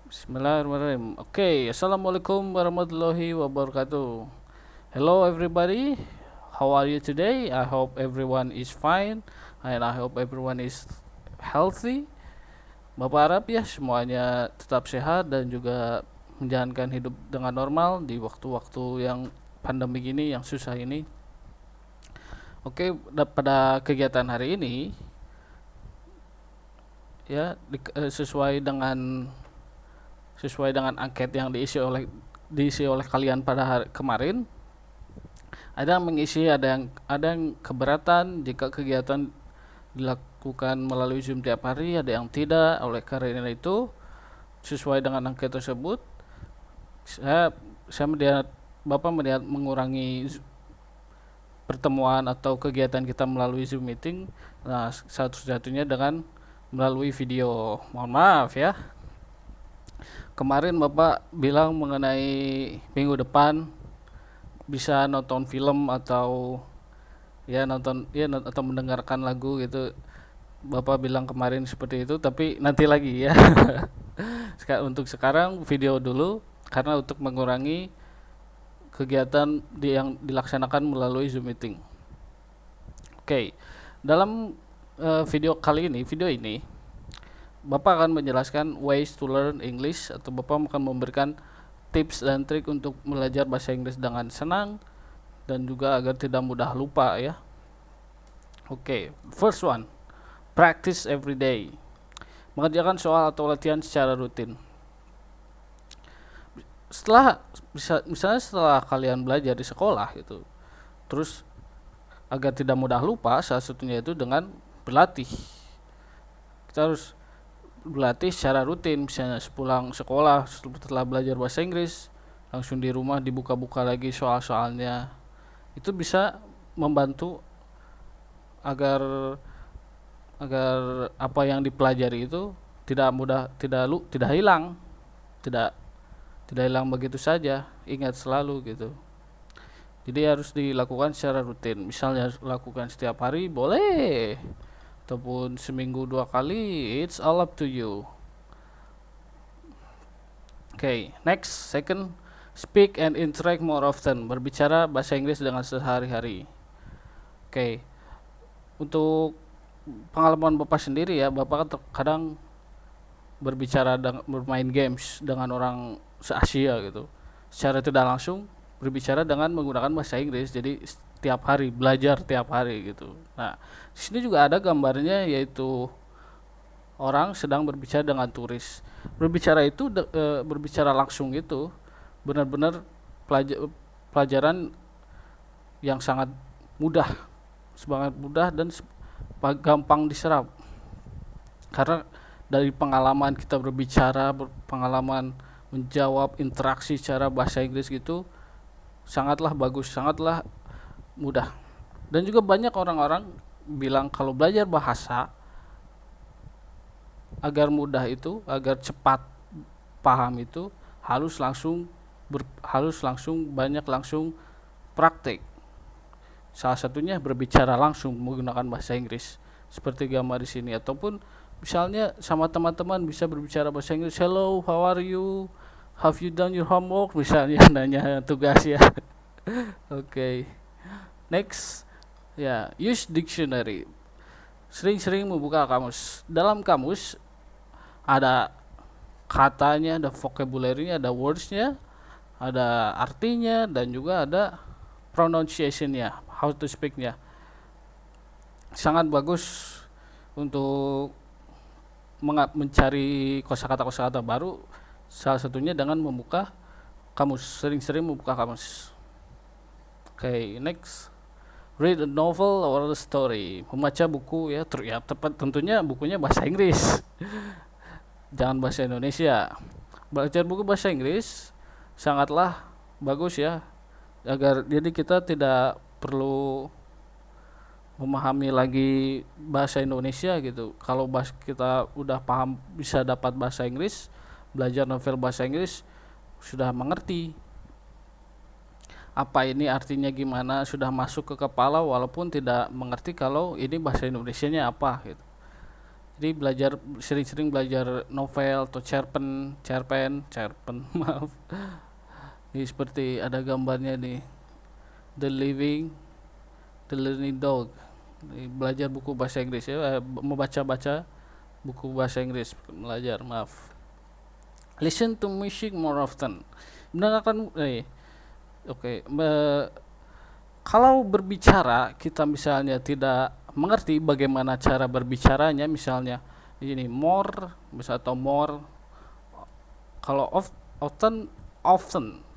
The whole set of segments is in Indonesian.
Bismillahirrahmanirrahim. Okay, Assalamualaikum warahmatullahi wabarakatuh. Hello everybody. How are you today? I hope everyone is fine and I hope everyone is healthy. Bapak harap ya semuanya tetap sehat dan juga menjalankan hidup dengan normal di waktu-waktu yang pandemi ini yang susah ini. Oke, pada kegiatan hari ini ya sesuai dengan angket yang diisi oleh kalian pada hari kemarin. Ada yang mengisi, ada yang keberatan jika kegiatan dilakukan melalui Zoom tiap hari, ada yang tidak. Oleh karena itu, sesuai dengan angket tersebut, saya saya melihat Bapak melihat mengurangi pertemuan atau kegiatan kita melalui Zoom meeting. Nah, satu-satunya dengan melalui video. Mohon maaf ya. Kemarin Bapak bilang mengenai minggu depan bisa nonton film atau atau mendengarkan lagu gitu. Bapak bilang kemarin seperti itu, tapi nanti lagi ya. Untuk sekarang video dulu karena untuk mengurangi kegiatan yang dilaksanakan melalui Zoom meeting. Oke. Dalam video ini Bapak akan menjelaskan ways to learn English, atau Bapak akan memberikan tips dan trik untuk belajar bahasa Inggris dengan senang dan juga agar tidak mudah lupa ya. Oke, first one, practice every day. Mengerjakan soal atau latihan secara rutin. Misalnya setelah kalian belajar di sekolah gitu, terus agar tidak mudah lupa, salah satunya itu dengan berlatih. Kita harus berlatih secara rutin, misalnya sepulang sekolah setelah belajar bahasa Inggris, langsung di rumah dibuka-buka lagi soal-soalnya. Itu bisa membantu agar agar apa yang dipelajari itu tidak hilang, tidak tidak hilang begitu saja, ingat selalu gitu. Jadi harus dilakukan secara rutin. Misalnya lakukan setiap hari boleh, ataupun seminggu 2 kali, it's all up to you. Okay, next, second, speak and interact more often. Berbicara bahasa Inggris dengan sehari-hari. Okay, untuk pengalaman Bapak sendiri ya, Bapak kan kadang bermain games dengan orang se-Asia gitu. Secara tidak langsung berbicara dengan menggunakan bahasa Inggris. Jadi setiap hari belajar tiap hari gitu. Nah, di sini juga ada gambarnya, yaitu orang sedang berbicara dengan turis. Berbicara langsung itu benar-benar pelajaran yang sangat mudah, dan gampang diserap. Karena dari pengalaman kita berbicara, pengalaman menjawab interaksi secara bahasa Inggris gitu sangatlah bagus, sangatlah mudah. Dan juga banyak orang-orang bilang kalau belajar bahasa agar mudah itu, agar cepat paham itu harus langsung praktek. Salah satunya berbicara langsung menggunakan bahasa Inggris seperti gambar di sini, ataupun misalnya sama teman-teman bisa berbicara bahasa Inggris. Hello, how are you? Have you done your homework? Misalnya nanya tugas ya. Oke. Okay. Next, ya, use dictionary. Sering-sering membuka kamus. Dalam kamus ada katanya, ada vocabulary-nya, ada words-nya, ada artinya, dan juga ada pronunciation-nya, how to speak-nya. Sangat bagus untuk mencari kosakata-kosakata baru, salah satunya dengan membuka kamus, sering-sering membuka kamus. Okay, next, read a novel or a story. Membaca buku ya, tentunya bukunya bahasa Inggris. Jangan bahasa Indonesia. Belajar buku bahasa Inggris sangatlah bagus ya, agar jadi kita tidak perlu memahami lagi bahasa Indonesia gitu. Kalau kita udah paham, bisa dapat bahasa Inggris, belajar novel bahasa Inggris, sudah mengerti apa ini artinya gimana, sudah masuk ke kepala walaupun tidak mengerti kalau ini bahasa Indonesianya apa gitu. Jadi sering-sering belajar novel atau cerpen maaf. Ini seperti ada gambarnya nih, The Living, The Learning Dog. Ini belajar buku bahasa Inggris ya, membaca-baca buku bahasa Inggris, belajar, maaf. Listen to music more often. Mendengarkan, oke. Kalau berbicara kita misalnya tidak mengerti bagaimana cara berbicaranya, misalnya ini more, bisa atau more. Kalau often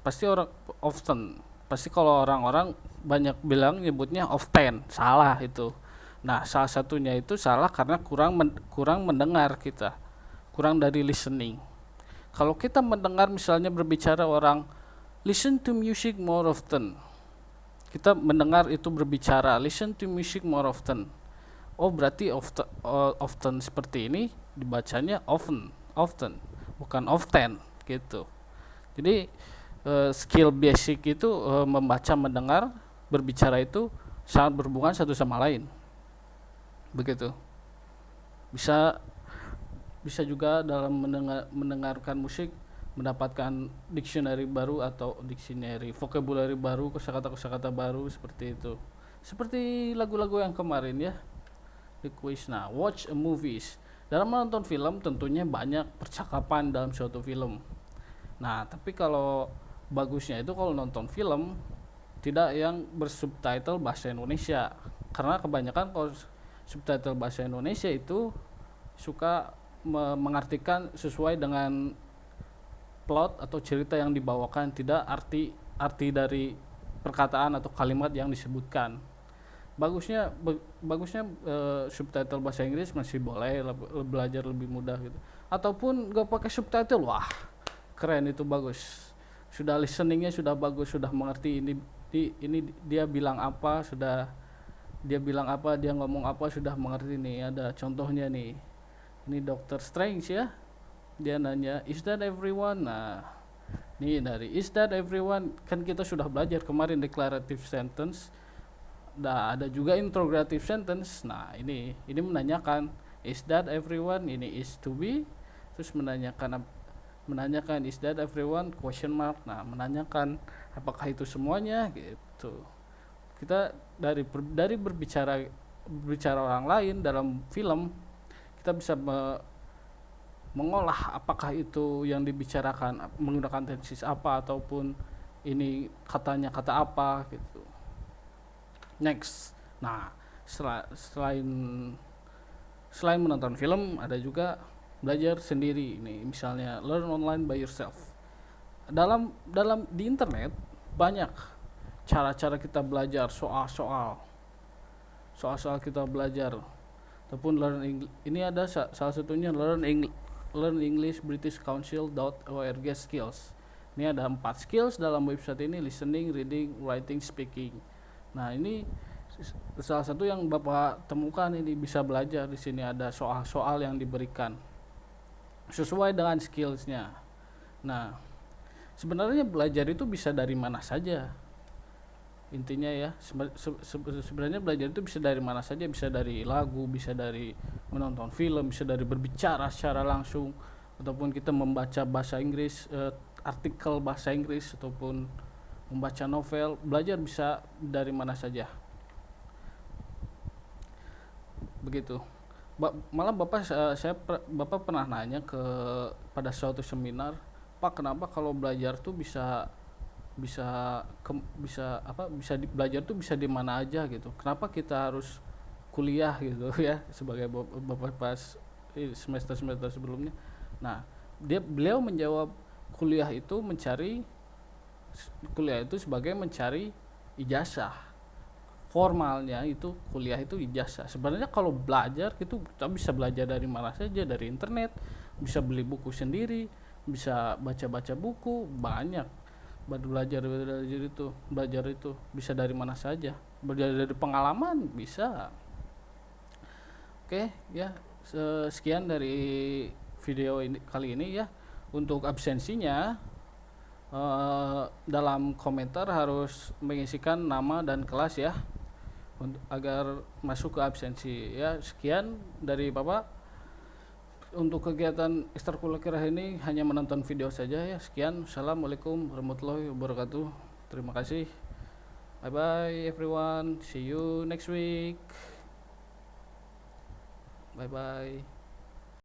pasti kalau orang-orang banyak bilang nyebutnya often, salah itu. Nah, salah satunya itu salah karena kurang mendengar kita, kurang dari listening. Kalau kita mendengar misalnya berbicara orang, listen to music more often. Kita mendengar itu berbicara, listen to music more often. Oh, berarti often seperti ini dibacanya often, bukan often gitu. Jadi skill basic itu membaca, mendengar, berbicara itu sangat berhubungan satu sama lain. Begitu. Bisa juga dalam mendengarkan musik mendapatkan dictionary baru atau vocabulary baru, kosakata baru, seperti itu. Seperti lagu-lagu yang kemarin ya, the quiz. Nah, watch a movies. Dalam menonton film tentunya banyak percakapan dalam suatu film. Nah, tapi kalau bagusnya itu kalau nonton film tidak yang bersubtitle bahasa Indonesia, karena kebanyakan kalau subtitle bahasa Indonesia itu suka mengartikan sesuai dengan plot atau cerita yang dibawakan, tidak arti dari perkataan atau kalimat yang disebutkan. Bagusnya subtitle bahasa Inggris masih boleh, belajar lebih mudah gitu. Ataupun gak pakai subtitle, wah keren, itu bagus. Sudah listeningnya sudah bagus, sudah mengerti ini dia bilang apa, dia ngomong apa, sudah mengerti nih. Ada contohnya nih, ini Dr. Strange ya, dia nanya is that everyone. Nah, ini dari is that everyone kan kita sudah belajar kemarin declarative sentence. Nah, ada juga interrogative sentence. Nah, ini menanyakan is that everyone, ini is to be, terus menanyakan is that everyone question mark. Nah, menanyakan apakah itu semuanya gitu. Kita dari berbicara orang lain dalam film, kita bisa mengolah apakah itu yang dibicarakan menggunakan tenses apa, ataupun ini katanya kata apa gitu. Next. Nah, selain menonton film, ada juga belajar sendiri. Ini misalnya learn online by yourself. Dalam di internet banyak cara-cara kita belajar, soal-soal kita belajar, ataupun ini ada salah satunya learn English British Council.org skills. Ini ada 4 skills dalam website ini: listening, reading, writing, speaking. Nah, ini salah satu yang Bapak temukan, ini bisa belajar di sini. Ada soal-soal yang diberikan sesuai dengan skillsnya. Nah, sebenarnya belajar itu bisa dari mana saja. Intinya ya, sebenarnya belajar itu bisa dari mana saja, bisa dari lagu, bisa dari menonton film, bisa dari berbicara secara langsung, ataupun kita membaca bahasa Inggris, artikel bahasa Inggris, ataupun membaca novel. Belajar bisa dari mana saja. Begitu. Malah Bapak pernah nanya pada suatu seminar, Pak, kenapa kalau belajar tuh bisa belajar tuh bisa di mana aja gitu, kenapa kita harus kuliah gitu ya, sebagai Bapak pas semester sebelumnya. Nah, beliau menjawab, kuliah itu sebagai mencari ijazah. Formalnya itu kuliah itu ijazah. Sebenarnya kalau belajar itu kita bisa belajar dari mana saja, dari internet, bisa beli buku sendiri, bisa baca buku, banyak. Belajar itu bisa dari mana saja, belajar dari pengalaman bisa. Oke ya, sekian dari video ini kali ini ya. Untuk absensinya, dalam komentar harus mengisikan nama dan kelas ya, agar masuk ke absensi ya. Sekian dari Bapak. untuk kegiatan ekstrakurikuler ini hanya menonton video saja ya. Sekian, assalamualaikum warahmatullahi wabarakatuh. Terima kasih. Bye bye everyone, see you next week. Bye bye.